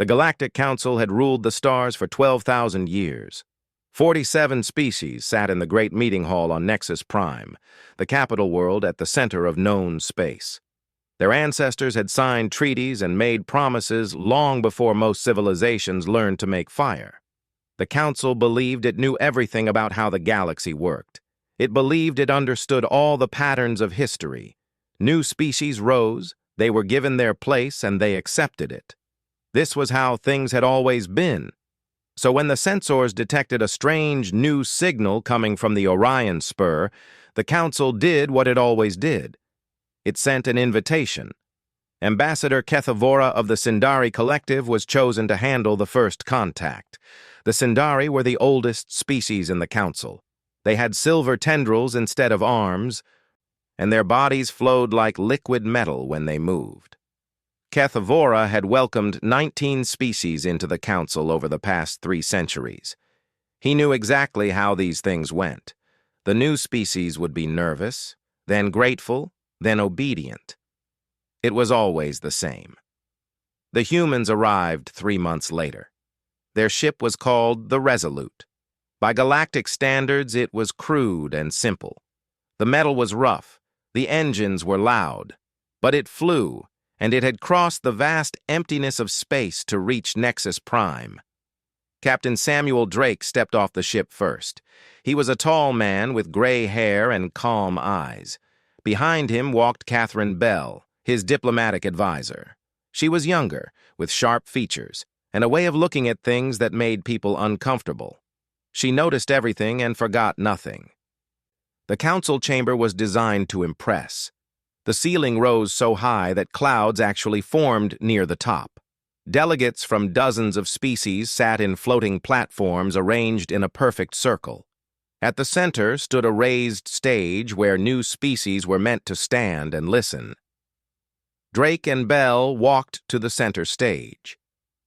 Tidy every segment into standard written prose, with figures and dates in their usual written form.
The Galactic Council had ruled the stars for 12,000 years. 47 species sat in the great meeting hall on Nexus Prime, the capital world at the center of known space. Their ancestors had signed treaties and made promises long before most civilizations learned to make fire. The Council believed it knew everything about how the galaxy worked. It believed it understood all the patterns of history. New species rose, they were given their place, and they accepted it. This was how things had always been. So when the sensors detected a strange new signal coming from the Orion Spur, the Council did what it always did. It sent an invitation. Ambassador Kethavora of the Sindari Collective was chosen to handle the first contact. The Sindari were the oldest species in the Council. They had silver tendrils instead of arms, and their bodies flowed like liquid metal when they moved. Kethavora had welcomed 19 species into the Council over the past 3 centuries. He knew exactly how these things went. The new species would be nervous, then grateful, then obedient. It was always the same. The humans arrived 3 months later. Their ship was called the Resolute. By galactic standards, it was crude and simple. The metal was rough, the engines were loud, but it flew, and it had crossed the vast emptiness of space to reach Nexus Prime. Captain Samuel Drake stepped off the ship first. He was a tall man with gray hair and calm eyes. Behind him walked Catherine Bell, his diplomatic advisor. She was younger, with sharp features, and a way of looking at things that made people uncomfortable. She noticed everything and forgot nothing. The council chamber was designed to impress. The ceiling rose so high that clouds actually formed near the top. Delegates from dozens of species sat in floating platforms arranged in a perfect circle. At the center stood a raised stage where new species were meant to stand and listen. Drake and Bell walked to the center stage.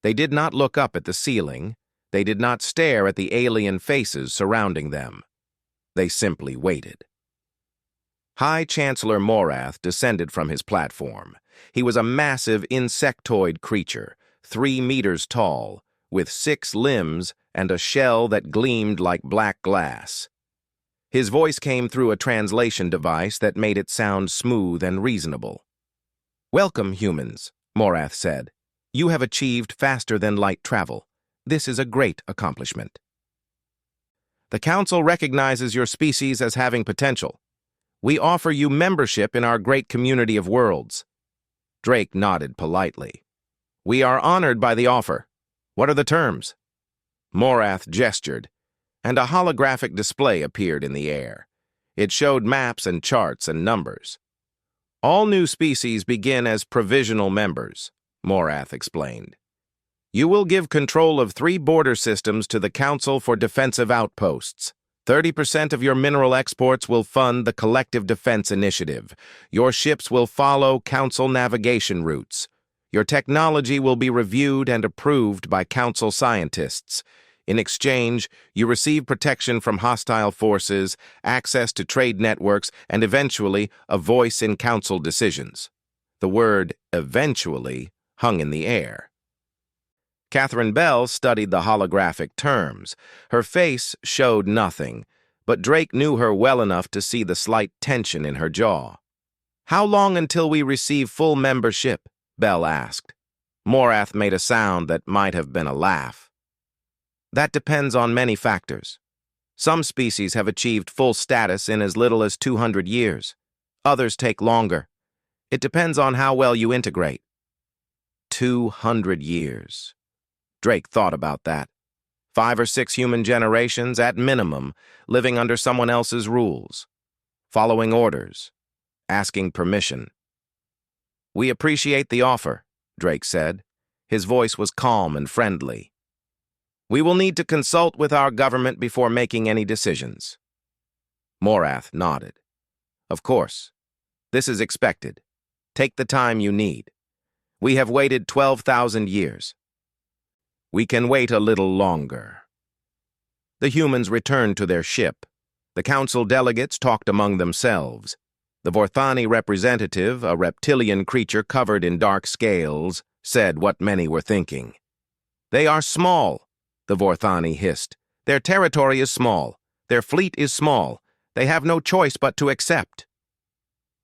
They did not look up at the ceiling. They did not stare at the alien faces surrounding them. They simply waited. High Chancellor Morath descended from his platform. He was a massive insectoid creature, 3 meters tall, with 6 limbs and a shell that gleamed like black glass. His voice came through a translation device that made it sound smooth and reasonable. "Welcome, humans," Morath said. "You have achieved faster-than-light travel. This is a great accomplishment. The Council recognizes your species as having potential. We offer you membership in our great community of worlds." Drake nodded politely. "We are honored by the offer. What are the terms?" Morath gestured, and a holographic display appeared in the air. It showed maps and charts and numbers. "All new species begin as provisional members," Morath explained. "You will give control of 3 border systems to the Council for defensive outposts. 30% of your mineral exports will fund the Collective Defense Initiative. Your ships will follow Council navigation routes. Your technology will be reviewed and approved by Council scientists. In exchange, you receive protection from hostile forces, access to trade networks, and eventually a voice in Council decisions." The word "eventually" hung in the air. Catherine Bell studied the holographic terms. Her face showed nothing, but Drake knew her well enough to see the slight tension in her jaw. "How long until we receive full membership?" Bell asked. Morath made a sound that might have been a laugh. "That depends on many factors. Some species have achieved full status in as little as 200 years. Others take longer. It depends on how well you integrate." 200 years. Drake thought about that. 5 or 6 human generations, at minimum, living under someone else's rules, following orders, asking permission. "We appreciate the offer," Drake said. His voice was calm and friendly. "We will need to consult with our government before making any decisions." Morath nodded. "Of course. This is expected. Take the time you need. We have waited 12,000 years. We can wait a little longer." The humans returned to their ship. The Council delegates talked among themselves. The Vorthani representative, a reptilian creature covered in dark scales, said what many were thinking. "They are small," the Vorthani hissed. "Their territory is small. Their fleet is small. They have no choice but to accept."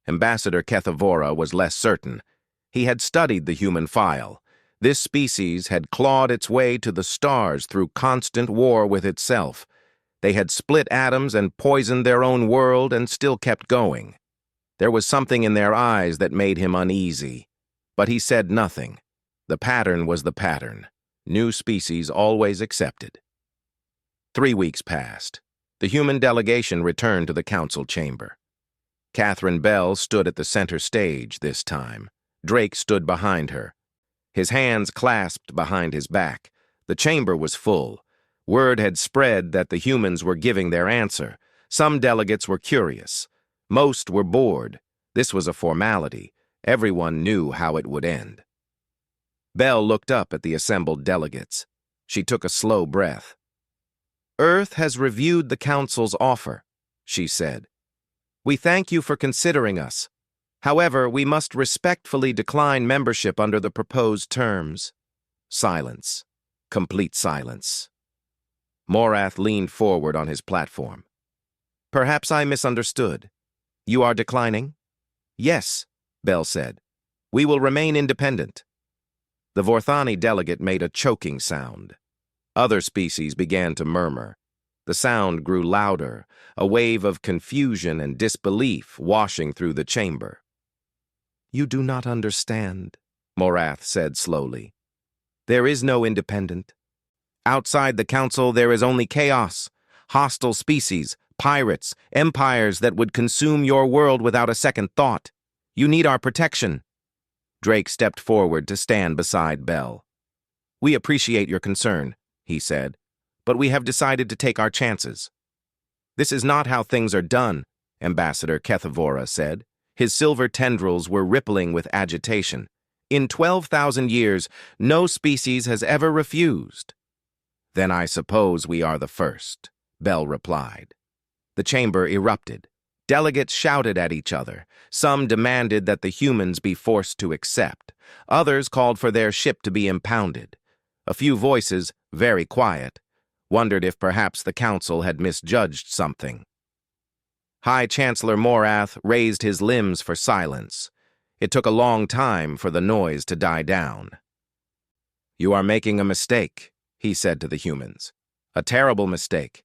Ambassador Kethavora was less certain. He had studied the human file. This species had clawed its way to the stars through constant war with itself. They had split atoms and poisoned their own world and still kept going. There was something in their eyes that made him uneasy. But he said nothing. The pattern was the pattern. New species always accepted. 3 weeks passed. The human delegation returned to the council chamber. Catherine Bell stood at the center stage this time. Drake stood behind her. His hands clasped behind his back. The chamber was full. Word had spread that the humans were giving their answer. Some delegates were curious. Most were bored. This was a formality. Everyone knew how it would end. Bell looked up at the assembled delegates. She took a slow breath. "Earth has reviewed the Council's offer," she said. "We thank you for considering us. However, we must respectfully decline membership under the proposed terms." Silence. Complete silence. Morath leaned forward on his platform. "Perhaps I misunderstood. You are declining?" "Yes," Bell said. "We will remain independent." The Vorthani delegate made a choking sound. Other species began to murmur. The sound grew louder, a wave of confusion and disbelief washing through the chamber. "You do not understand," Morath said slowly. "There is no independent. Outside the council there is only chaos, hostile species, pirates, empires that would consume your world without a second thought. You need our protection." Drake stepped forward to stand beside Bell. "We appreciate your concern," he said, "but we have decided to take our chances." "This is not how things are done," Ambassador Kethavora said. His silver tendrils were rippling with agitation. "In 12,000 years, no species has ever refused." "Then I suppose we are the first," Bell replied. The chamber erupted. Delegates shouted at each other. Some demanded that the humans be forced to accept. Others called for their ship to be impounded. A few voices, very quiet, wondered if perhaps the council had misjudged something. High Chancellor Morath raised his limbs for silence. It took a long time for the noise to die down. "You are making a mistake," he said to the humans. "A terrible mistake.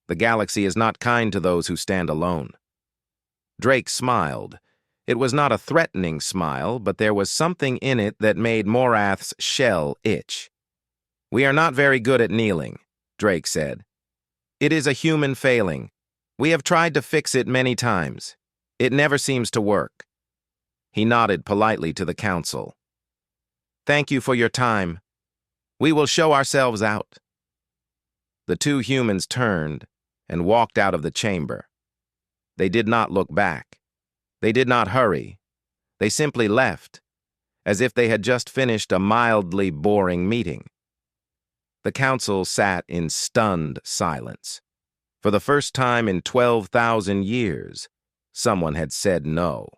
The galaxy is not kind to those who stand alone." Drake smiled. It was not a threatening smile, but there was something in it that made Morath's shell itch. "We are not very good at kneeling," Drake said. "It is a human failing. We have tried to fix it many times. It never seems to work." He nodded politely to the council. "Thank you for your time. We will show ourselves out." The two humans turned and walked out of the chamber. They did not look back. They did not hurry. They simply left, as if they had just finished a mildly boring meeting. The council sat in stunned silence. For the first time in 12,000 years, someone had said no.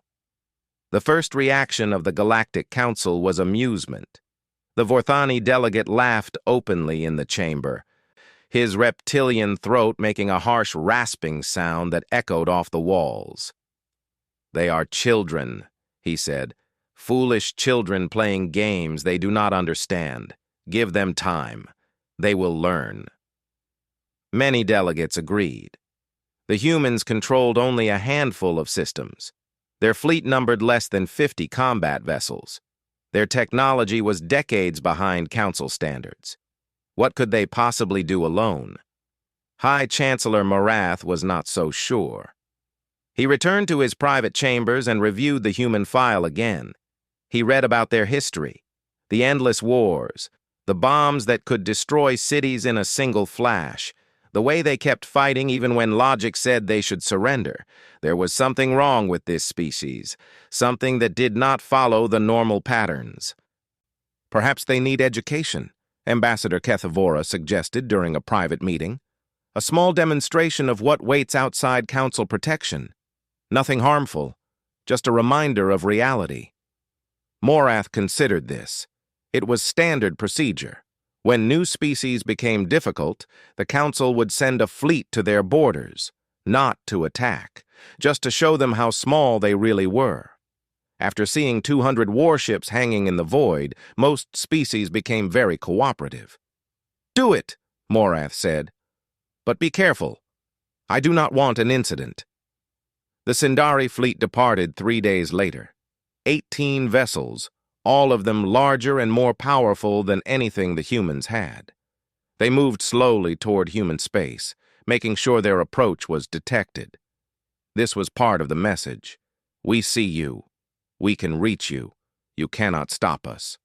The first reaction of the Galactic Council was amusement. The Vorthani delegate laughed openly in the chamber, his reptilian throat making a harsh rasping sound that echoed off the walls. "They are children," he said. "Foolish children playing games they do not understand. Give them time. They will learn." Many delegates agreed. The humans controlled only a handful of systems. Their fleet numbered less than 50 combat vessels. Their technology was decades behind council standards. What could they possibly do alone? High Chancellor Morath was not so sure. He returned to his private chambers and reviewed the human file again. He read about their history, the endless wars, the bombs that could destroy cities in a single flash, the way they kept fighting even when logic said they should surrender. There was something wrong with this species, something that did not follow the normal patterns. "Perhaps they need education," Ambassador Kethavora suggested during a private meeting. "A small demonstration of what waits outside council protection. Nothing harmful, just a reminder of reality." Morath considered this. It was standard procedure. When new species became difficult, the Council would send a fleet to their borders, not to attack, just to show them how small they really were. After seeing 200 warships hanging in the void, most species became very cooperative. "Do it," Morath said. "But be careful. I do not want an incident." The Sindari fleet departed 3 days later. 18 vessels, all of them larger and more powerful than anything the humans had. They moved slowly toward human space, making sure their approach was detected. This was part of the message. We see you. We can reach you. You cannot stop us.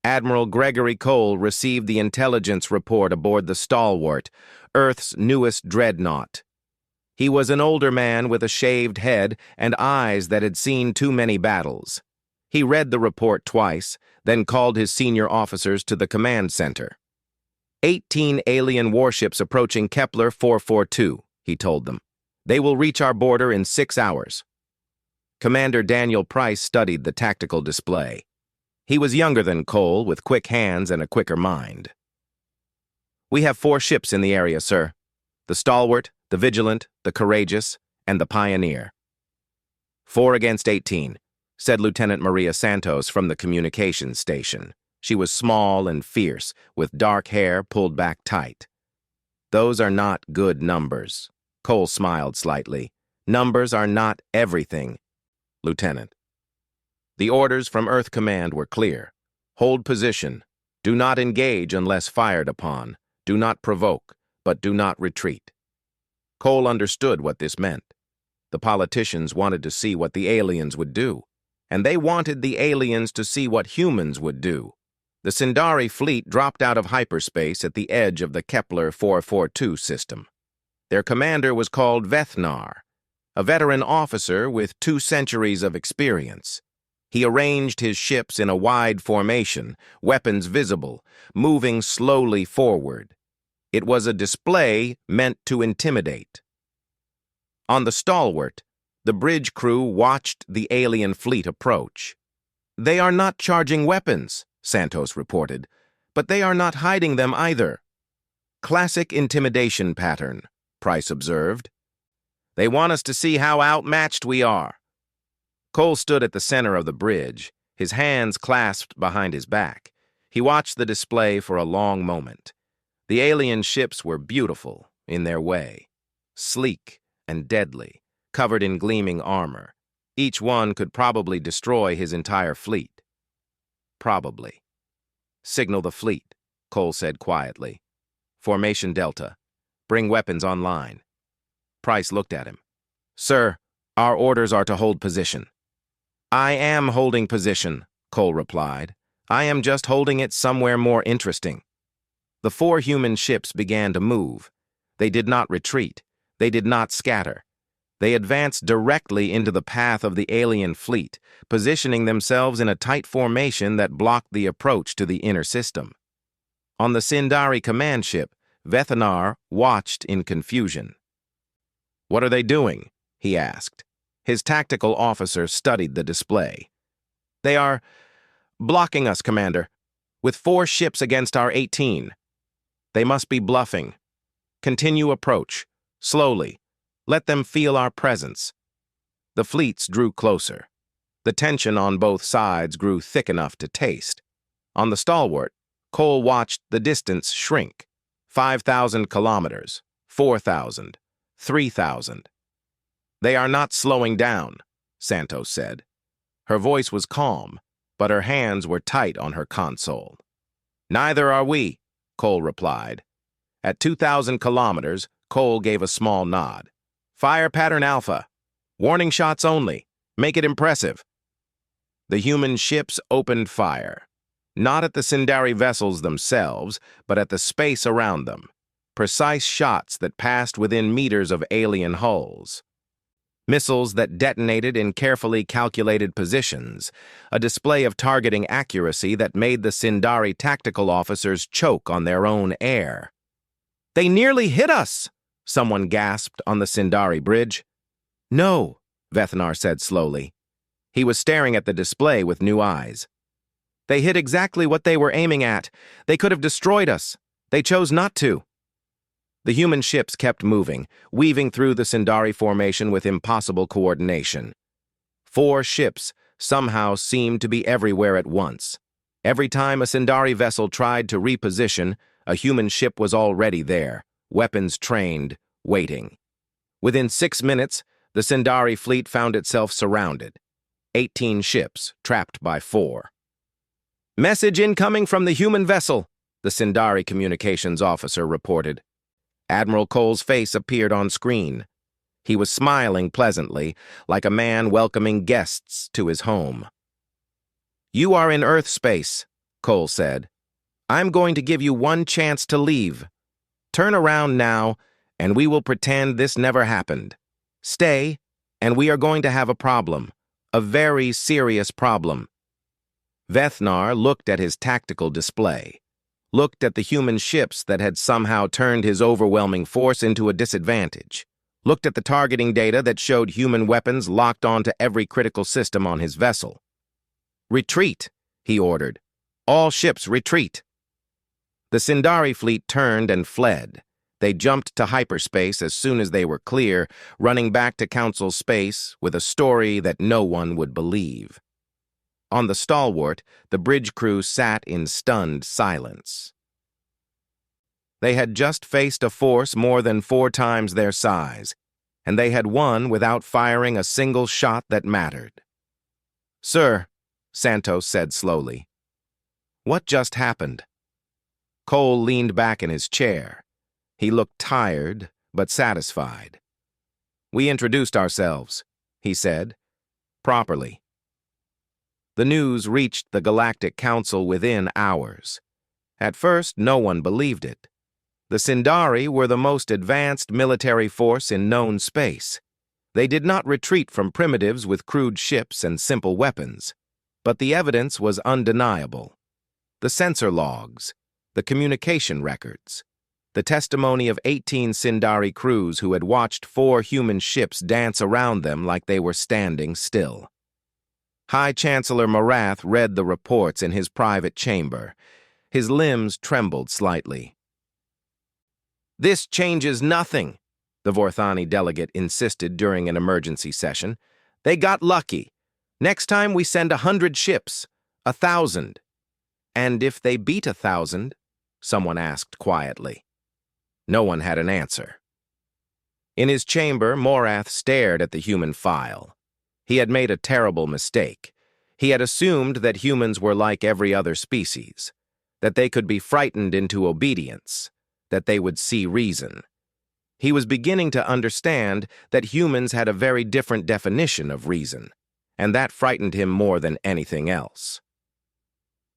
Admiral Gregory Cole received the intelligence report aboard the Stalwart, Earth's newest dreadnought. He was an older man with a shaved head and eyes that had seen too many battles. He read the report twice, then called his senior officers to the command center. 18 alien warships approaching Kepler 442, he told them. They will reach our border in 6 hours. Commander Daniel Price studied the tactical display. He was younger than Cole, with quick hands and a quicker mind. "We have 4 ships in the area, sir. The Stalwart, the Vigilant, the Courageous, and the Pioneer." 4 against 18, said Lieutenant Maria Santos from the communications station. She was small and fierce, with dark hair pulled back tight. "Those are not good numbers." Cole smiled slightly. "Numbers are not everything, Lieutenant." The orders from Earth Command were clear. Hold position. Do not engage unless fired upon. Do not provoke, but do not retreat. Cole understood what this meant. The politicians wanted to see what the aliens would do, and they wanted the aliens to see what humans would do. The Sindari fleet dropped out of hyperspace at the edge of the Kepler 442 system. Their commander was called Vethnar, a veteran officer with 2 centuries of experience. He arranged his ships in a wide formation, weapons visible, moving slowly forward. It was a display meant to intimidate. On the Stalwart, the bridge crew watched the alien fleet approach. "They are not charging weapons," Santos reported, "but they are not hiding them either." "Classic intimidation pattern," Price observed. "They want us to see how outmatched we are." Cole stood at the center of the bridge, his hands clasped behind his back. He watched the display for a long moment. The alien ships were beautiful in their way, sleek and deadly, covered in gleaming armor. Each one could probably destroy his entire fleet. Probably. "Signal the fleet," Cole said quietly. "Formation Delta. Bring weapons online." Price looked at him. "Sir, our orders are to hold position." "I am holding position," Cole replied. "I am just holding it somewhere more interesting." The 4 human ships began to move. They did not retreat. They did not scatter. They advanced directly into the path of the alien fleet, positioning themselves in a tight formation that blocked the approach to the inner system. On the Sindari command ship, Vethnar watched in confusion. "What are they doing?" he asked. His tactical officer studied the display. "They are blocking us, Commander, with 4 ships against our 18. They must be bluffing. Continue approach, slowly. Let them feel our presence." The fleets drew closer. The tension on both sides grew thick enough to taste. On the Stalwart, Cole watched the distance shrink. 5,000 kilometers, 4,000, 3,000. "They are not slowing down," Santos said. Her voice was calm, but her hands were tight on her console. "Neither are we," Cole replied. At 2,000 kilometers, Cole gave a small nod. "Fire pattern Alpha. Warning shots only. Make it impressive." The human ships opened fire. Not at the Sindari vessels themselves, but at the space around them. Precise shots that passed within meters of alien hulls. Missiles that detonated in carefully calculated positions, a display of targeting accuracy that made the Sindari tactical officers choke on their own air. "They nearly hit us!" someone gasped on the Sindari bridge. "No," Vethnar said slowly. He was staring at the display with new eyes. They hit exactly what they were aiming at. They could have destroyed us. They chose not to. The human ships kept moving, weaving through the Sindari formation with impossible coordination. 4 ships somehow seemed to be everywhere at once. Every time a Sindari vessel tried to reposition, a human ship was already there, weapons trained, waiting. Within 6 minutes, the Sindari fleet found itself surrounded. 18 ships, trapped by 4. "Message incoming from the human vessel," the Sindari communications officer reported. Admiral Cole's face appeared on screen. He was smiling pleasantly, like a man welcoming guests to his home. "You are in Earth space," Cole said. "I'm going to give you one chance to leave. Turn around now, and we will pretend this never happened. Stay, and we are going to have a problem, a very serious problem." Vethnar looked at his tactical display, looked at the human ships that had somehow turned his overwhelming force into a disadvantage, looked at the targeting data that showed human weapons locked onto every critical system on his vessel. "Retreat," he ordered. "All ships retreat." The Sindari fleet turned and fled. They jumped to hyperspace as soon as they were clear, running back to Council space with a story that no one would believe. On the Stalwart, the bridge crew sat in stunned silence. They had just faced a force more than 4 times their size, and they had won without firing a single shot that mattered. "Sir," Santos said slowly, "what just happened?" Cole leaned back in his chair. He looked tired, but satisfied. "We introduced ourselves," he said, "properly." The news reached the Galactic Council within hours. At first, no one believed it. The Sindari were the most advanced military force in known space. They did not retreat from primitives with crude ships and simple weapons. But the evidence was undeniable. The sensor logs, the communication records, the testimony of 18 Sindari crews who had watched 4 human ships dance around them like they were standing still. High Chancellor Morath read the reports in his private chamber. His limbs trembled slightly. "This changes nothing," the Vorthani delegate insisted during an emergency session. "They got lucky. Next time we send 100 ships, 1,000. "And if they beat 1,000? Someone asked quietly. No one had an answer. In his chamber, Morath stared at the human file. He had made a terrible mistake. He had assumed that humans were like every other species, that they could be frightened into obedience, that they would see reason. He was beginning to understand that humans had a very different definition of reason, and that frightened him more than anything else.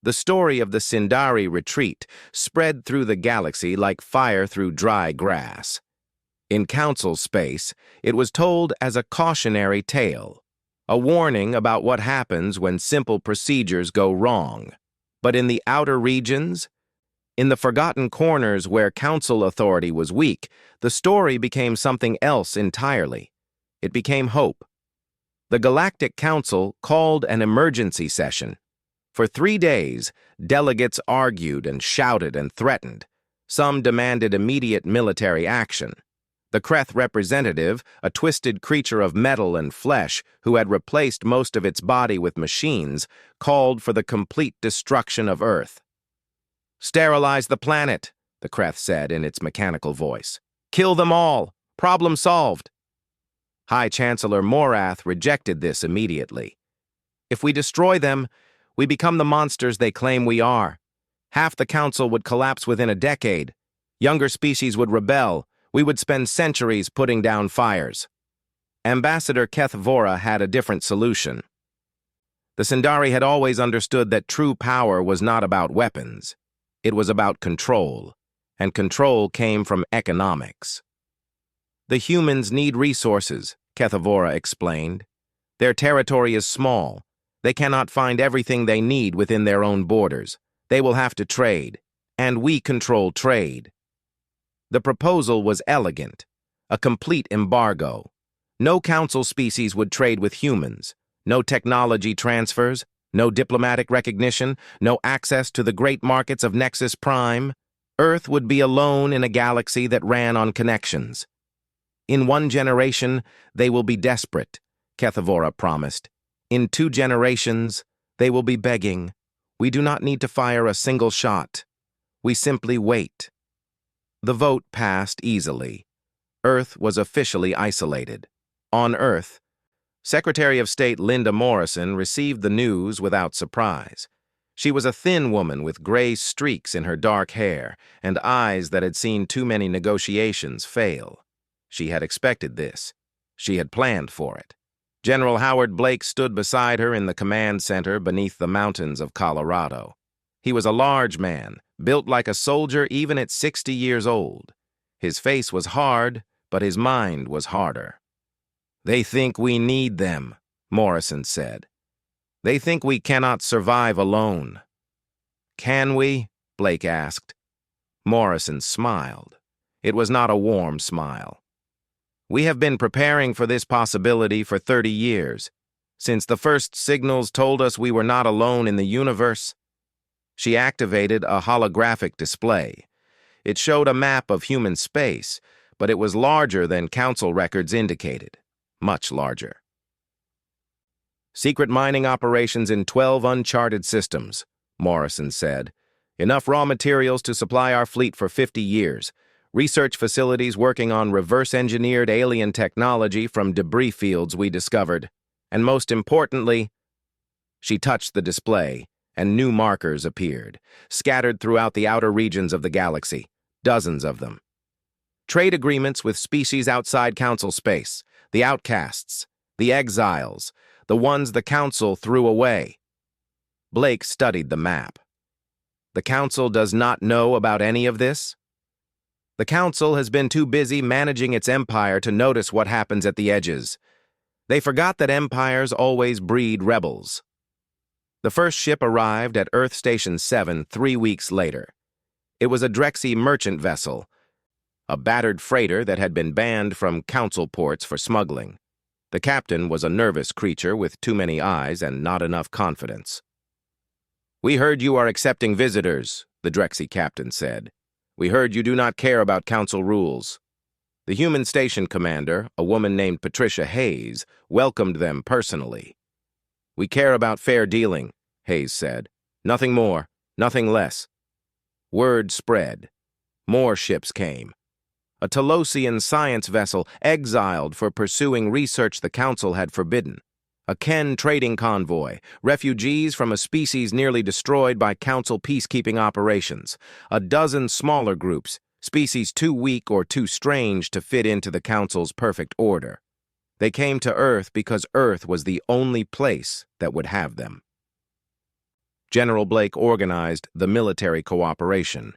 The story of the Sindari retreat spread through the galaxy like fire through dry grass. In Council space, it was told as a cautionary tale, a warning about what happens when simple procedures go wrong. But in the outer regions, in the forgotten corners where Council authority was weak, the story became something else entirely. It became hope. The Galactic Council called an emergency session. For 3 days, delegates argued and shouted and threatened. Some demanded immediate military action. The Kreth representative, a twisted creature of metal and flesh who had replaced most of its body with machines, called for the complete destruction of Earth. "Sterilize the planet," the Kreth said in its mechanical voice. "Kill them all. Problem solved." High Chancellor Morath rejected this immediately. "If we destroy them, we become the monsters they claim we are. Half the Council would collapse within a decade. Younger species would rebel. We would spend centuries putting down fires." Ambassador Keth Vora had a different solution. The Sindari had always understood that true power was not about weapons. It was about control, and control came from economics. "The humans need resources," Keth Vora explained. "Their territory is small. They cannot find everything they need within their own borders. They will have to trade, and we control trade." The proposal was elegant, a complete embargo. No Council species would trade with humans, no technology transfers, No diplomatic recognition, no access to the great markets of Nexus Prime. Earth would be alone in a galaxy that ran on connections. In 1 generation, they will be desperate, Kethavora promised. In 2 generations, they will be begging. We do not need to fire a single shot. We simply wait. The vote passed easily. Earth was officially isolated. On Earth, Secretary of State Linda Morrison received the news without surprise. She was a thin woman with gray streaks in her dark hair and eyes that had seen too many negotiations fail. She had expected this. She had planned for it. General Howard Blake stood beside her in the command center beneath the mountains of Colorado. He was a large man, built like a soldier even at 60 years old. His face was hard, but his mind was harder. "They think we need them," Morrison said. "They think we cannot survive alone." "Can we?" Blake asked. Morrison smiled. It was not a warm smile. "We have been preparing for this possibility for 30 years, since the first signals told us we were not alone in the universe." She activated a holographic display. It showed a map of human space, but it was larger than Council records indicated. Much larger. "Secret mining operations in 12 uncharted systems," Morrison said. "Enough raw materials to supply our fleet for 50 years. Research facilities working on reverse-engineered alien technology from debris fields we discovered. And most importantly," she touched the display, and new markers appeared, scattered throughout the outer regions of the galaxy, dozens of them. "Trade agreements with species outside Council space, the outcasts, the exiles, the ones the Council threw away." Blake studied the map. "The Council does not know about any of this?" "The Council has been too busy managing its empire to notice what happens at the edges. They forgot that empires always breed rebels." The first ship arrived at Earth Station 7 3 weeks later. It was a Drexy merchant vessel, a battered freighter that had been banned from Council ports for smuggling. The captain was a nervous creature with too many eyes and not enough confidence. "We heard you are accepting visitors," the Drexy captain said. "We heard you do not care about Council rules." The human station commander, a woman named Patricia Hayes, welcomed them personally. "We care about fair dealing," Hayes said. "Nothing more, nothing less." Word spread. More ships came. A Telosian science vessel exiled for pursuing research the Council had forbidden. A Ken trading convoy, refugees from a species nearly destroyed by Council peacekeeping operations. A dozen smaller groups, species too weak or too strange to fit into the Council's perfect order. They came to Earth because Earth was the only place that would have them. General Blake organized the military cooperation.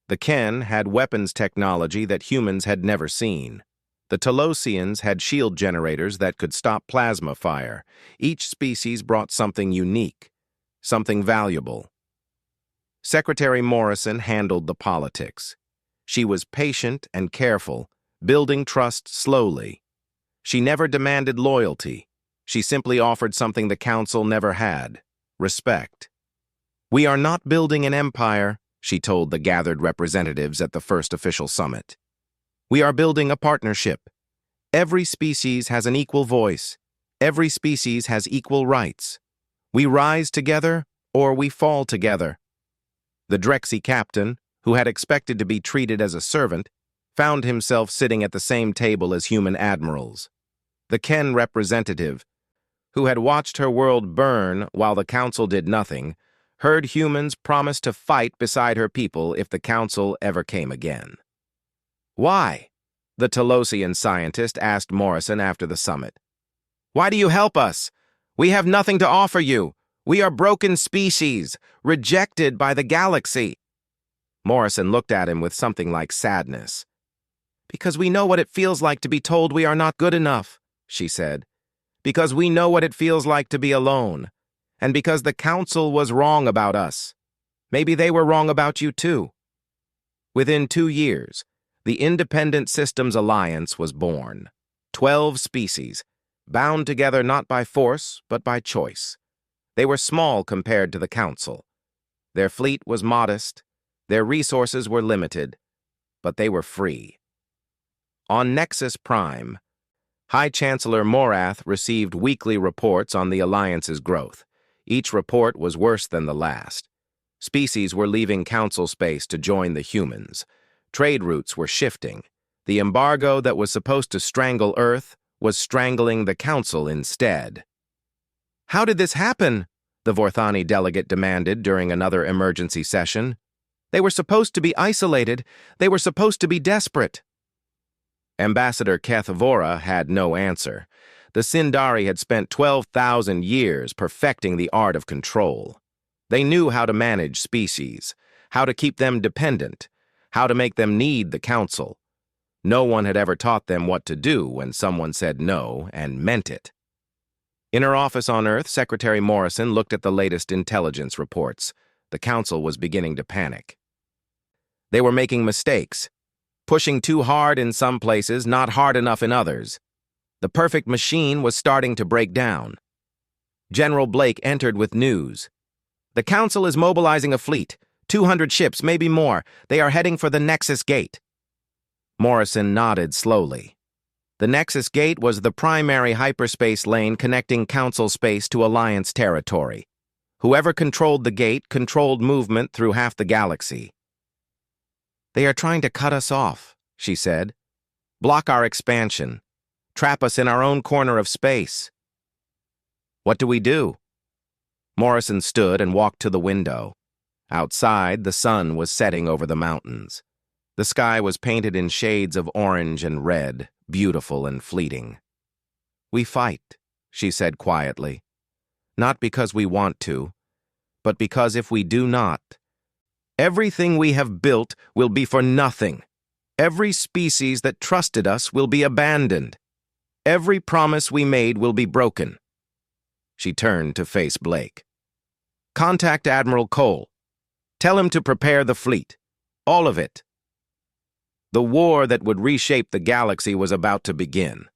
The Ken had weapons technology that humans had never seen. The Telosians had shield generators that could stop plasma fire. Each species brought something unique, something valuable. Secretary Morrison handled the politics. She was patient and careful, building trust slowly. She never demanded loyalty. She simply offered something the Council never had: respect. "We are not building an empire," she told the gathered representatives at the first official summit. "We are building a partnership. Every species has an equal voice. Every species has equal rights. We rise together or we fall together." The Drexy captain, who had expected to be treated as a servant, found himself sitting at the same table as human admirals. The Ken representative, who had watched her world burn while the Council did nothing, heard humans promise to fight beside her people if the Council ever came again. "Why?" the Telosian scientist asked Morrison after the summit. "Why do you help us? We have nothing to offer you. We are broken species, rejected by the galaxy." Morrison looked at him with something like sadness. "Because we know what it feels like to be told we are not good enough," she said. "Because we know what it feels like to be alone. And because the Council was wrong about us. Maybe they were wrong about you too." Within 2 years, the Independent Systems Alliance was born. 12 species, bound together not by force, but by choice. They were small compared to the Council. Their fleet was modest, their resources were limited, but they were free. On Nexus Prime, High Chancellor Morath received weekly reports on the Alliance's growth. Each report was worse than the last. Species were leaving Council space to join the humans. Trade routes were shifting. The embargo that was supposed to strangle Earth was strangling the Council instead. "How did this happen?" the Vorthani delegate demanded during another emergency session. "They were supposed to be isolated. They were supposed to be desperate." Ambassador Kethvora had no answer. The Sindari had spent 12,000 years perfecting the art of control. They knew how to manage species, how to keep them dependent, how to make them need the Council. No one had ever taught them what to do when someone said no and meant it. In her office on Earth, Secretary Morrison looked at the latest intelligence reports. The Council was beginning to panic. They were making mistakes, pushing too hard in some places, not hard enough in others. The perfect machine was starting to break down. General Blake entered with news. "The Council is mobilizing a fleet, 200 ships, maybe more. They are heading for the Nexus Gate." Morrison nodded slowly. The Nexus Gate was the primary hyperspace lane connecting Council space to Alliance territory. Whoever controlled the gate controlled movement through half the galaxy. "They are trying to cut us off," she said. "Block our expansion. Trap us in our own corner of space." "What do we do?" Morrison stood and walked to the window. Outside, the sun was setting over the mountains. The sky was painted in shades of orange and red, beautiful and fleeting. "We fight," she said quietly. "Not because we want to, but because if we do not, everything we have built will be for nothing. Every species that trusted us will be abandoned. Every promise we made will be broken." She turned to face Blake. "Contact Admiral Cole. Tell him to prepare the fleet. All of it." The war that would reshape the galaxy was about to begin.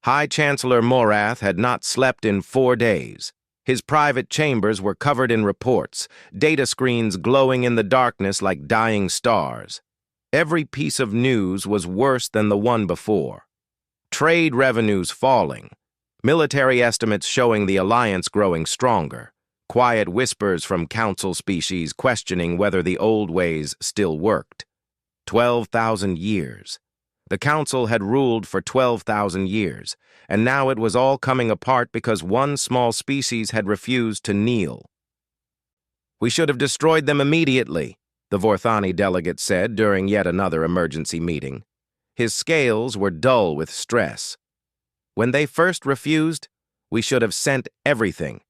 High Chancellor Morath had not slept in 4 days. His private chambers were covered in reports, data screens glowing in the darkness like dying stars. Every piece of news was worse than the one before. Trade revenues falling, military estimates showing the Alliance growing stronger, quiet whispers from Council species questioning whether the old ways still worked. 12,000 years. The Council had ruled for 12,000 years, and now it was all coming apart because one small species had refused to kneel. "We should have destroyed them immediately," the Vorthani delegate said during yet another emergency meeting. His scales were dull with stress. "When they first refused, we should have sent everything,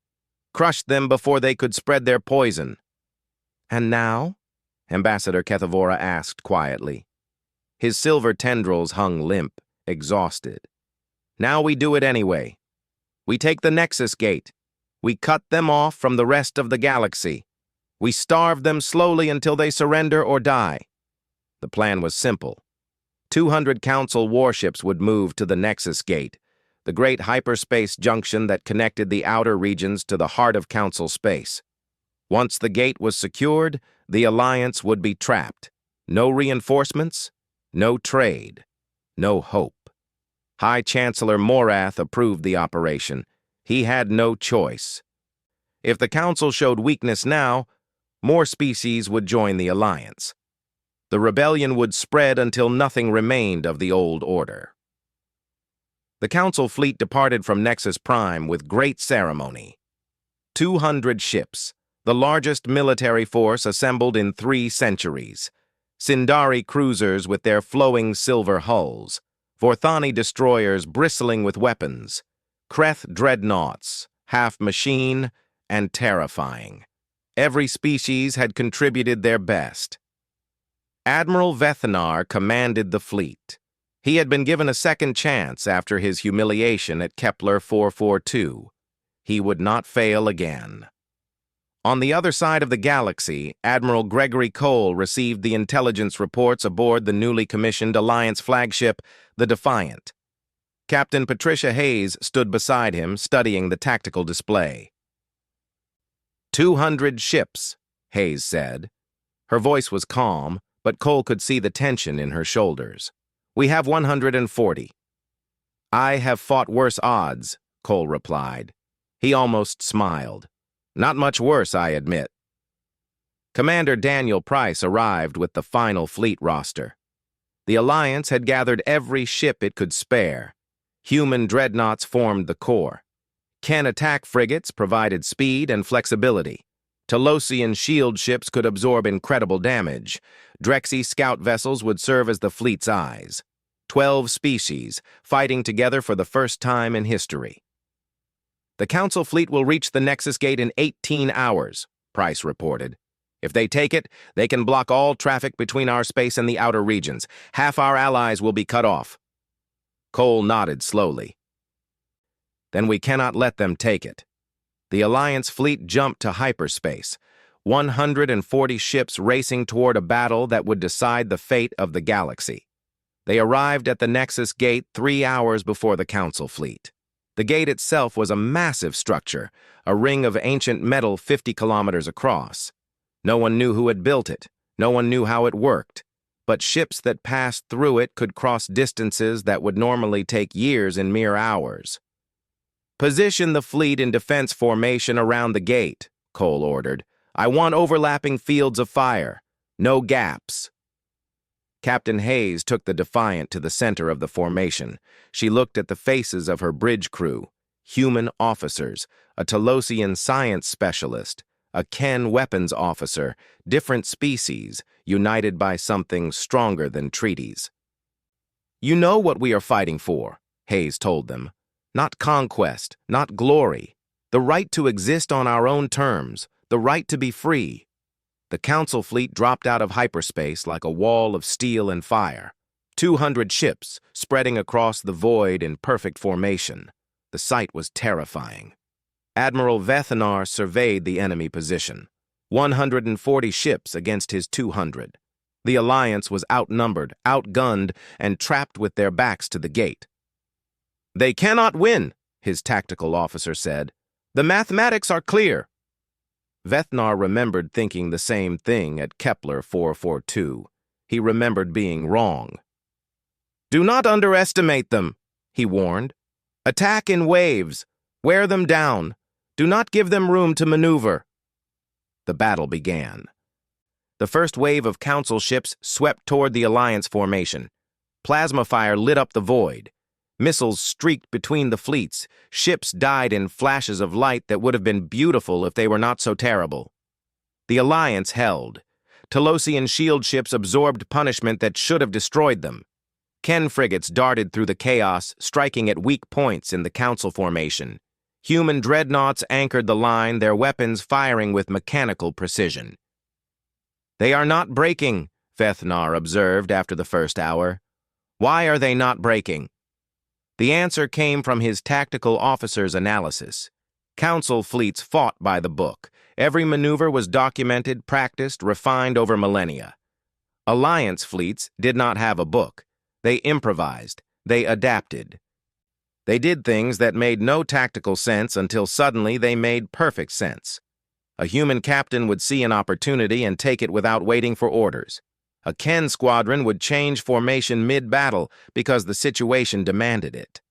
crushed them before they could spread their poison." "And now?" Ambassador Kethvora asked quietly. His silver tendrils hung limp, exhausted. "Now we do it anyway. We take the Nexus Gate. We cut them off from the rest of the galaxy. We starve them slowly until they surrender or die." The plan was simple. 200 Council warships would move to the Nexus Gate, the great hyperspace junction that connected the outer regions to the heart of Council space. Once the gate was secured, the Alliance would be trapped. No reinforcements, no trade, no hope. High Chancellor Morath approved the operation. He had no choice. If the Council showed weakness now, more species would join the Alliance. The rebellion would spread until nothing remained of the old order. The Council fleet departed from Nexus Prime with great ceremony. 200 ships, the largest military force assembled in 3 centuries. Sindari cruisers with their flowing silver hulls, Vorthani destroyers bristling with weapons, Kreth dreadnoughts, half machine and terrifying. Every species had contributed their best. Admiral Vethanar commanded the fleet. He had been given a second chance after his humiliation at Kepler 442. He would not fail again. On the other side of the galaxy, Admiral Gregory Cole received the intelligence reports aboard the newly commissioned Alliance flagship, the Defiant. Captain Patricia Hayes stood beside him, studying the tactical display. 200 ships, Hayes said. Her voice was calm, but Cole could see the tension in her shoulders. We have 140. I have fought worse odds, Cole replied. He almost smiled. Not much worse, I admit. Commander Daniel Price arrived with the final fleet roster. The Alliance had gathered every ship it could spare. Human dreadnoughts formed the core. Ken attack frigates provided speed and flexibility. Telosian shield ships could absorb incredible damage. Drexy scout vessels would serve as the fleet's eyes. 12 species, fighting together for the first time in history. The Council fleet will reach the Nexus Gate in 18 hours, Price reported. If they take it, they can block all traffic between our space and the outer regions. Half our allies will be cut off. Cole nodded slowly. Then we cannot let them take it. The Alliance fleet jumped to hyperspace, 140 ships racing toward a battle that would decide the fate of the galaxy. They arrived at the Nexus Gate 3 hours before the Council fleet. The gate itself was a massive structure, a ring of ancient metal 50 kilometers across. No one knew who had built it. No one knew how it worked. But ships that passed through it could cross distances that would normally take years in mere hours. Position the fleet in defense formation around the gate, Cole ordered. I want overlapping fields of fire. No gaps. Captain Hayes took the Defiant to the center of the formation. She looked at the faces of her bridge crew, human officers, a Telosian science specialist, a Ken weapons officer, different species, united by something stronger than treaties. You know what we are fighting for, Hayes told them. Not conquest, not glory. The right to exist on our own terms, the right to be free. The Council fleet dropped out of hyperspace like a wall of steel and fire. 200 ships spreading across the void in perfect formation. The sight was terrifying. Admiral Vethanar surveyed the enemy position. 140 ships against his 200. The Alliance was outnumbered, outgunned, and trapped with their backs to the gate. They cannot win, his tactical officer said. The mathematics are clear. Vethanar remembered thinking the same thing at Kepler 442. He remembered being wrong. Do not underestimate them, he warned. Attack in waves. Wear them down. Do not give them room to maneuver. The battle began. The first wave of Council ships swept toward the Alliance formation. Plasma fire lit up the void. Missiles streaked between the fleets. Ships died in flashes of light that would have been beautiful if they were not so terrible. The Alliance held. Telosian shield ships absorbed punishment that should have destroyed them. Ken frigates darted through the chaos, striking at weak points in the Council formation. Human dreadnoughts anchored the line, their weapons firing with mechanical precision. They are not breaking, Vethanar observed after the first hour. Why are they not breaking? The answer came from his tactical officer's analysis. Council fleets fought by the book. Every maneuver was documented, practiced, refined over millennia. Alliance fleets did not have a book. They improvised. They adapted. They did things that made no tactical sense until suddenly they made perfect sense. A human captain would see an opportunity and take it without waiting for orders. A Ken squadron would change formation mid-battle because the situation demanded it.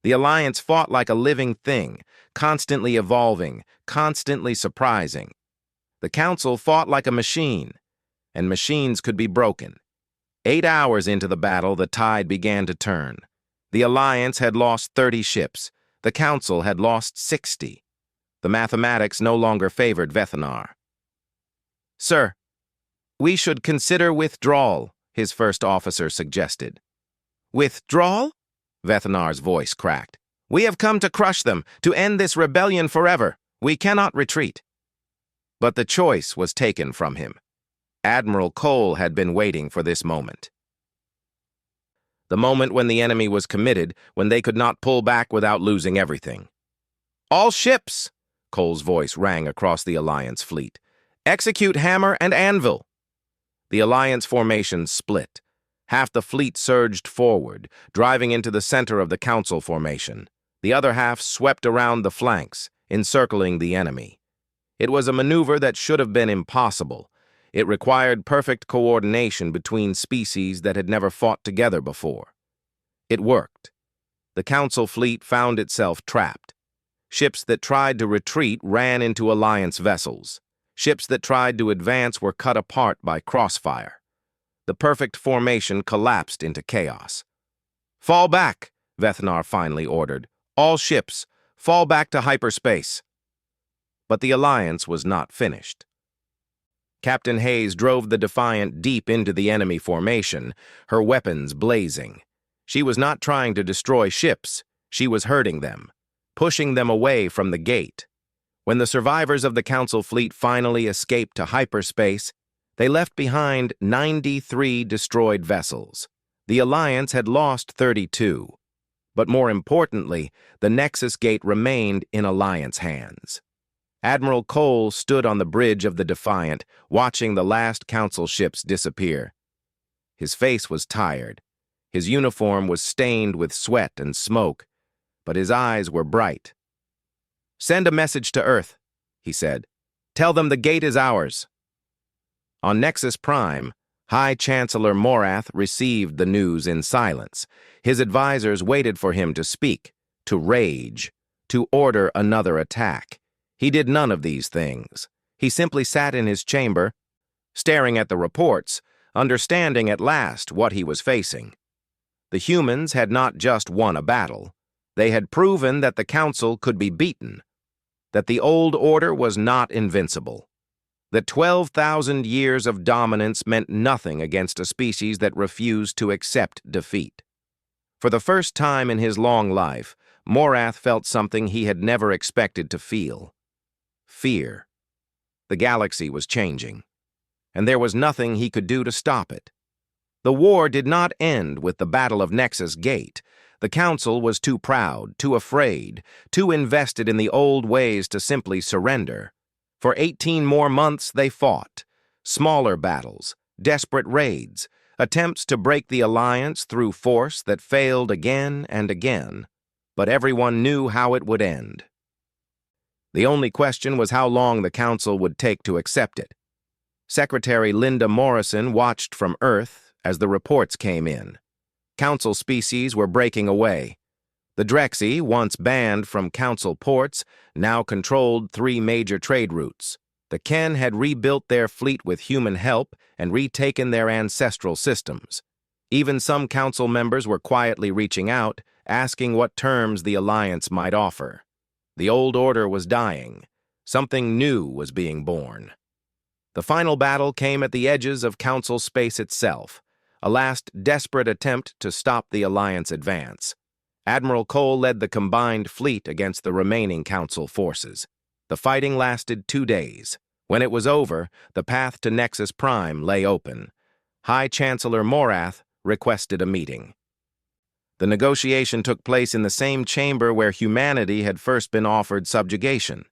The Alliance fought like a living thing, constantly evolving, constantly surprising. The Council fought like a machine, and machines could be broken. 8 hours into the battle, the tide began to turn. The Alliance had lost 30 ships. The Council had lost 60. The mathematics no longer favored Vethanar. Sir, we should consider withdrawal, his first officer suggested. Withdrawal? Vethanar's voice cracked. We have come to crush them, to end this rebellion forever. We cannot retreat. But the choice was taken from him. Admiral Cole had been waiting for this moment. The moment when the enemy was committed, when they could not pull back without losing everything. All ships, Cole's voice rang across the Alliance fleet. Execute hammer and anvil. The Alliance formation split. Half the fleet surged forward, driving into the center of the Council formation. The other half swept around the flanks, encircling the enemy. It was a maneuver that should have been impossible. It required perfect coordination between species that had never fought together before. It worked. The Council fleet found itself trapped. Ships that tried to retreat ran into Alliance vessels. Ships that tried to advance were cut apart by crossfire. The perfect formation collapsed into chaos. "Fall back," Vethnar finally ordered. "All ships, fall back to hyperspace." But the Alliance was not finished. Captain Hayes drove the Defiant deep into the enemy formation, her weapons blazing. She was not trying to destroy ships, she was hurting them, pushing them away from the gate. When the survivors of the Council fleet finally escaped to hyperspace, they left behind 93 destroyed vessels. The Alliance had lost 32. But more importantly, the Nexus Gate remained in Alliance hands. Admiral Cole stood on the bridge of the Defiant, watching the last Council ships disappear. His face was tired. His uniform was stained with sweat and smoke, but his eyes were bright. "Send a message to Earth," he said. "Tell them the gate is ours." On Nexus Prime, High Chancellor Morath received the news in silence. His advisors waited for him to speak, to rage, to order another attack. He did none of these things. He simply sat in his chamber, staring at the reports, understanding at last what he was facing. The humans had not just won a battle. They had proven that the Council could be beaten, that the old order was not invincible, that 12,000 years of dominance meant nothing against a species that refused to accept defeat. For the first time in his long life, Morath felt something he had never expected to feel. Fear. The galaxy was changing, and there was nothing he could do to stop it. The war did not end with the Battle of Nexus Gate. The Council was too proud, too afraid, too invested in the old ways to simply surrender. For 18 more months they fought. Smaller battles, desperate raids, attempts to break the Alliance through force that failed again and again. But everyone knew how it would end. The only question was how long the Council would take to accept it. Secretary Linda Morrison watched from Earth as the reports came in. Council species were breaking away. The Drexy, once banned from Council ports, now controlled 3 major trade routes. The Ken had rebuilt their fleet with human help and retaken their ancestral systems. Even some Council members were quietly reaching out, asking what terms the Alliance might offer. The old order was dying. Something new was being born. The final battle came at the edges of Council space itself, a last desperate attempt to stop the Alliance advance. Admiral Cole led the combined fleet against the remaining Council forces. The fighting lasted 2 days. When it was over, the path to Nexus Prime lay open. High Chancellor Morath requested a meeting. The negotiation took place in the same chamber where humanity had first been offered subjugation.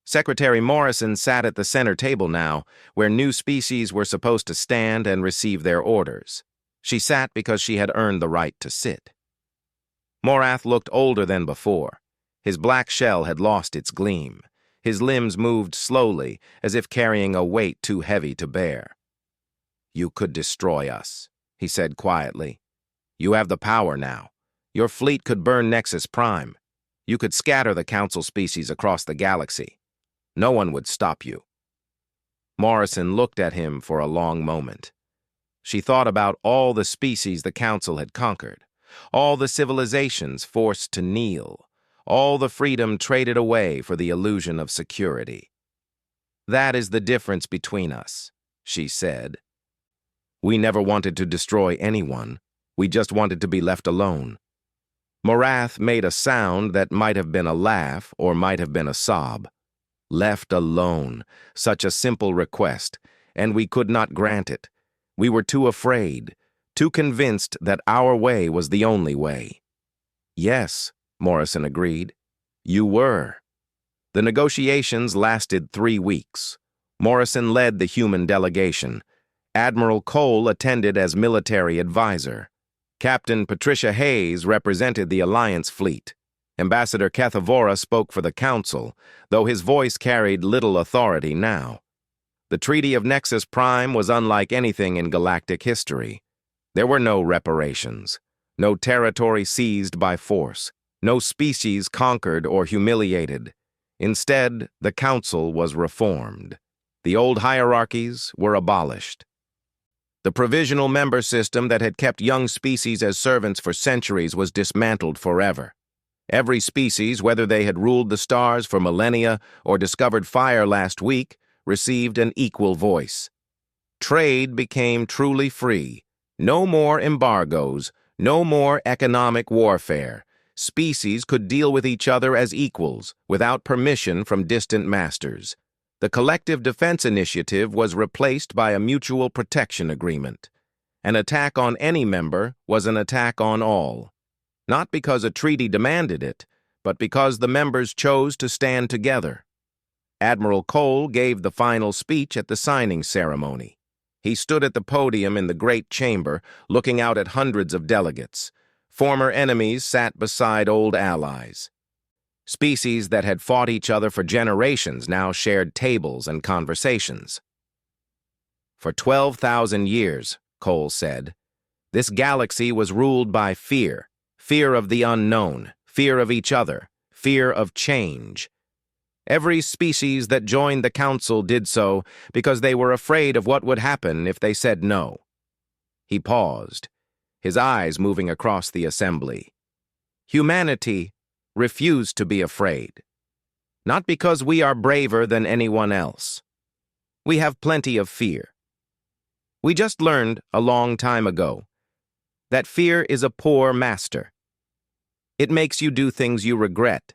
Secretary Morrison sat at the center table now, where new species were supposed to stand and receive their orders. She sat because she had earned the right to sit. Morath looked older than before. His black shell had lost its gleam. His limbs moved slowly, as if carrying a weight too heavy to bear. "You could destroy us," he said quietly. "You have the power now. Your fleet could burn Nexus Prime. You could scatter the Council species across the galaxy. No one would stop you." Morrison looked at him for a long moment. She thought about all the species the Council had conquered, all the civilizations forced to kneel, all the freedom traded away for the illusion of security. "That is the difference between us," she said. "We never wanted to destroy anyone. We just wanted to be left alone." Morath made a sound that might have been a laugh or might have been a sob. Left alone, such a simple request, and we could not grant it. We were too afraid, too convinced that our way was the only way. "Yes," Morrison agreed. "You were." The negotiations lasted 3 weeks. Morrison led the human delegation. Admiral Cole attended as military advisor. Captain Patricia Hayes represented the Alliance fleet. Ambassador Cathavora spoke for the Council, though his voice carried little authority now. The Treaty of Nexus Prime was unlike anything in galactic history. There were no reparations, no territory seized by force, no species conquered or humiliated. Instead, the Council was reformed. The old hierarchies were abolished. The provisional member system that had kept young species as servants for centuries was dismantled forever. Every species, whether they had ruled the stars for millennia or discovered fire last week, received an equal voice. Trade became truly free. No more embargoes, no more economic warfare. Species could deal with each other as equals, without permission from distant masters. The Collective Defense Initiative was replaced by a mutual protection agreement. An attack on any member was an attack on all. Not because a treaty demanded it, but because the members chose to stand together. Admiral Cole gave the final speech at the signing ceremony. He stood at the podium in the great chamber, looking out at hundreds of delegates. Former enemies sat beside old allies. Species that had fought each other for generations now shared tables and conversations. For 12,000 years, Cole said, this galaxy was ruled by fear. Fear of the unknown, fear of each other, fear of change. Every species that joined the Council did so because they were afraid of what would happen if they said no. He paused, his eyes moving across the assembly. Humanity refused to be afraid. Not because we are braver than anyone else. We have plenty of fear. We just learned a long time ago that fear is a poor master. It makes you do things you regret.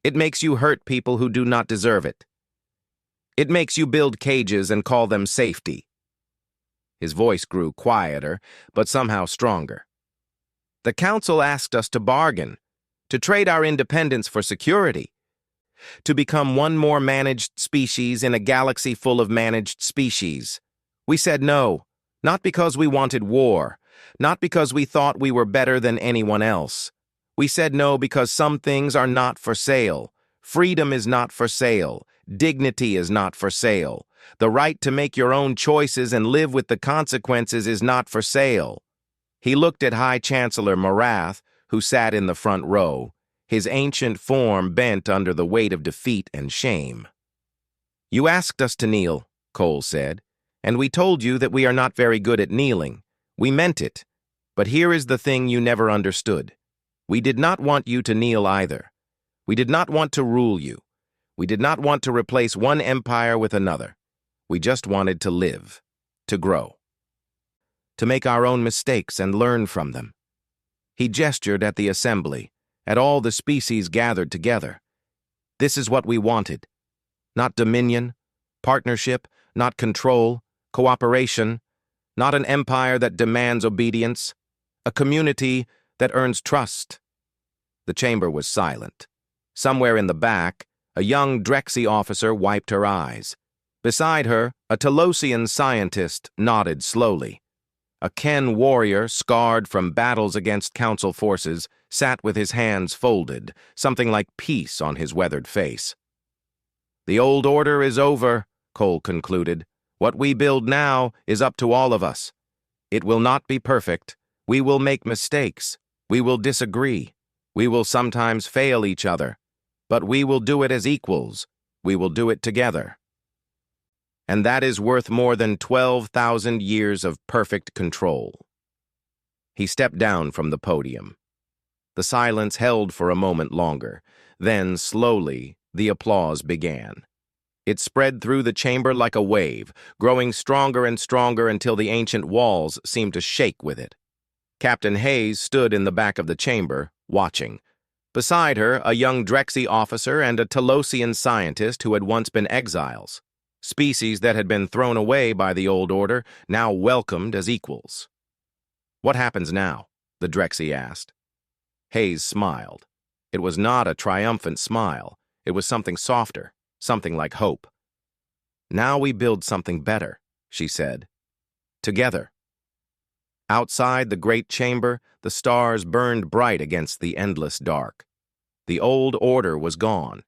It makes you hurt people who do not deserve it. It makes you build cages and call them safety. His voice grew quieter, but somehow stronger. The Council asked us to bargain, to trade our independence for security, to become one more managed species in a galaxy full of managed species. We said no, not because we wanted war, not because we thought we were better than anyone else. We said no because some things are not for sale. Freedom is not for sale. Dignity is not for sale. The right to make your own choices and live with the consequences is not for sale. He looked at High Chancellor Morath, who sat in the front row, his ancient form bent under the weight of defeat and shame. You asked us to kneel, Cole said, and we told you that we are not very good at kneeling. We meant it. But here is the thing you never understood. We did not want you to kneel either. We did not want to rule you. We did not want to replace one empire with another. We just wanted to live, to grow, to make our own mistakes and learn from them. He gestured at the assembly, at all the species gathered together. This is what we wanted. Not dominion, partnership, not control, cooperation, not an empire that demands obedience, a community that earns trust. The chamber was silent. Somewhere in the back, a young Drexy officer wiped her eyes. Beside her, a Telosian scientist nodded slowly. A Ken warrior, scarred from battles against Council forces, sat with his hands folded, something like peace on his weathered face. The old order is over, Cole concluded. What we build now is up to all of us. It will not be perfect. We will make mistakes. We will disagree. We will sometimes fail each other. But we will do it as equals. We will do it together. And that is worth more than 12,000 years of perfect control. He stepped down from the podium. The silence held for a moment longer. Then, slowly, the applause began. It spread through the chamber like a wave, growing stronger and stronger until the ancient walls seemed to shake with it. Captain Hayes stood in the back of the chamber, watching. Beside her, a young Drexy officer and a Telosian scientist who had once been exiles. Species that had been thrown away by the old order, now welcomed as equals. What happens now? The Drexy asked. Hayes smiled. It was not a triumphant smile. It was something softer, something like hope. Now we build something better, she said. Together. Outside the great chamber, the stars burned bright against the endless dark. The old order was gone.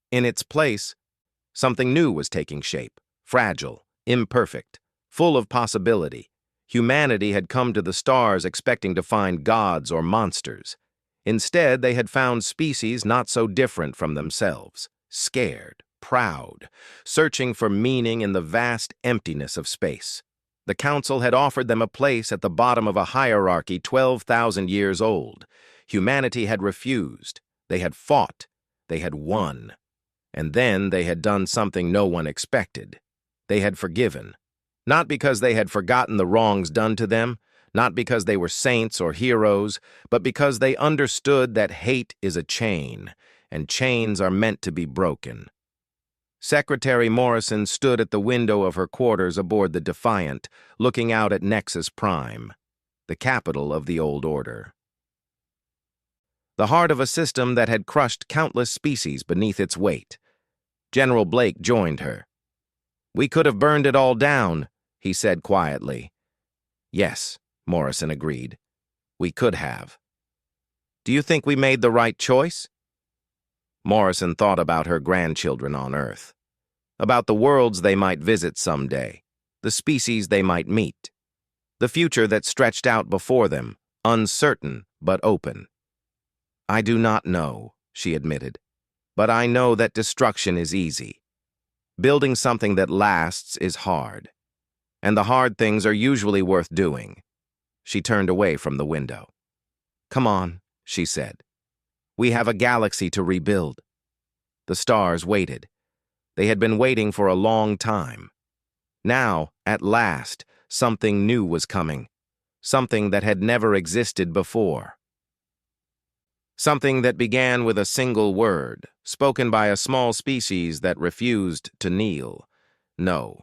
In its place, something new was taking shape, fragile, imperfect, full of possibility. Humanity had come to the stars expecting to find gods or monsters. Instead, they had found species not so different from themselves, scared, proud, searching for meaning in the vast emptiness of space. The Council had offered them a place at the bottom of a hierarchy 12,000 years old. Humanity had refused. They had fought. They had won. And then they had done something no one expected. They had forgiven. Not because they had forgotten the wrongs done to them, not because they were saints or heroes, but because they understood that hate is a chain, and chains are meant to be broken. Secretary Morrison stood at the window of her quarters aboard the Defiant, looking out at Nexus Prime, the capital of the old order. The heart of a system that had crushed countless species beneath its weight. General Blake joined her. "We could have burned it all down," he said quietly. "Yes," Morrison agreed. "We could have." "Do you think we made the right choice?" Morrison thought about her grandchildren on Earth, about the worlds they might visit someday, the species they might meet, the future that stretched out before them, uncertain but open. "I do not know," she admitted, "but I know that destruction is easy. Building something that lasts is hard, and the hard things are usually worth doing." She turned away from the window. "Come on," she said. "We have a galaxy to rebuild." The stars waited. They had been waiting for a long time. Now, at last, something new was coming. Something that had never existed before. Something that began with a single word, spoken by a small species that refused to kneel. No,